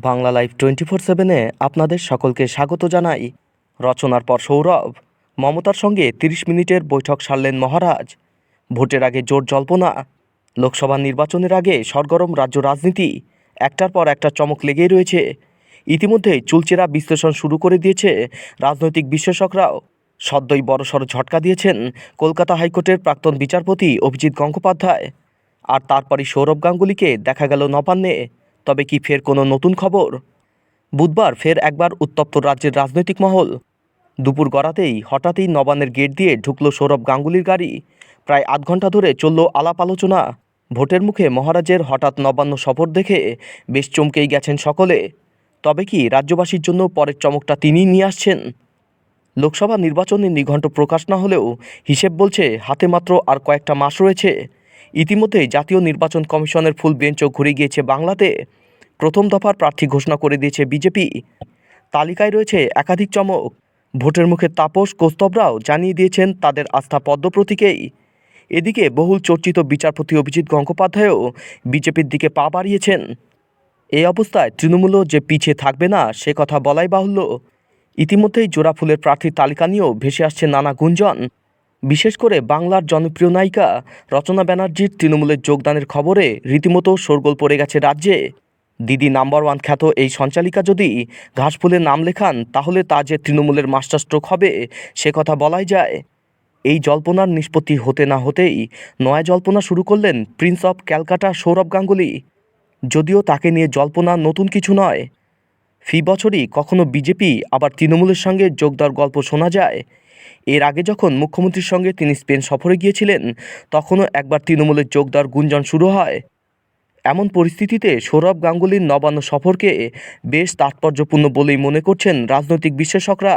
Bangla live 24/7-এ আপনাদের সকলকে স্বাগত জানাই। রচনার পর সৌরভ। মমতার সঙ্গে ৩০ মিনিটের বৈঠক সারলেন মহারাজ। ভোটের আগে জোর জল্পনা। লোকসভা নির্বাচনের আগে সরগরম রাজ্য রাজনীতি। একটার পর একটা চমক লেগেই রয়েছে। ইতিমধ্যেই চুলচেরা বিশ্লেষণ শুরু করে দিয়েছে রাজনৈতিক বিশ্লেষকরাও। সদ্যই বড়সড় ঝটকা দিয়েছেন কলকাতা হাইকোর্টের প্রাক্তন বিচারপতি অভিজিৎ গঙ্গোপাধ্যায়। আর তারপরই সৌরভ গাঙ্গুলিকে দেখা গেল নবান্নে। তবে কি ফের কোনো নতুন খবর? বুধবার ফের একবার উত্তপ্ত রাজ্যের রাজনৈতিক মহল। দুপুর গড়াতেই হঠাৎই নবান্নের গেট দিয়ে ঢুকল সৌরভ গাঙ্গুলির গাড়ি। প্রায় আধ ঘন্টা ধরে চলল আলাপ আলোচনা। ভোটের মুখে মহারাজের হঠাৎ নবান্ন সফর দেখে বেশ চমকেই গেছেন সকলে। তবে কি রাজ্যবাসীর জন্য পরের চমকটা তিনিই নিয়ে আসছেন? লোকসভা নির্বাচনের নিঘণ্ট প্রকাশ না হলেও হিসেব বলছে হাতে মাত্র আর কয়েকটা মাস রয়েছে। ইতিমধ্যেই জাতীয় নির্বাচন কমিশনের ফুল বেঞ্চও ঘুরে গিয়েছে বাংলাতে। প্রথম দফার প্রার্থী ঘোষণা করে দিয়েছে বিজেপি। তালিকায় রয়েছে একাধিক চমক। ভোটের মুখে তাপস কৌস্তভরাও জানিয়ে দিয়েছেন তাদের আস্থা পদ্ম প্রতীকেই। এদিকে বহুল চর্চিত বিচারপতি অভিজিৎ গঙ্গোপাধ্যায়ও বিজেপির দিকে পা বাড়িয়েছেন। এই অবস্থায় তৃণমূলও যে পিছিয়ে থাকবে না সে কথা বলাই বাহুল্য। ইতিমধ্যেই জোড়া ফুলের প্রার্থীর তালিকা নিয়েও ভেসে আসছে নানা গুঞ্জন। বিশেষ করে বাংলার জনপ্রিয় নায়িকা রচনা ব্যানার্জির তৃণমূলের যোগদানের খবরে রীতিমতো শোরগোল পড়ে গেছে রাজ্যে। দিদি নাম্বার ওয়ান খ্যাত এই সঞ্চালিকা যদি ঘাসফুলের নাম লেখান তাহলে তা যে তৃণমূলের মাস্টার স্ট্রোক হবে সে কথা বলাই যায়। এই জল্পনার নিষ্পত্তি হতে না হতেই নয়া জল্পনা শুরু করলেন প্রিন্স অফ ক্যালকাটা সৌরভ গাঙ্গুলি। যদিও তাকে নিয়ে জল্পনা নতুন কিছু নয়। ফি বছরই কখনো বিজেপি আবার তৃণমূলের সঙ্গে যোগ দেওয়ার গল্প শোনা যায়। এর আগে যখন মুখ্যমন্ত্রীর সঙ্গে তিনি স্পেন সফরে গিয়েছিলেন তখনও একবার তৃণমূলের যোগ দেওয়ার গুঞ্জন শুরু হয়। এমন পরিস্থিতিতে সৌরভ গাঙ্গুলির নবান্ন সফরকে বেশ তাৎপর্যপূর্ণ বলেই মনে করছেন রাজনৈতিক বিশ্লেষকরা।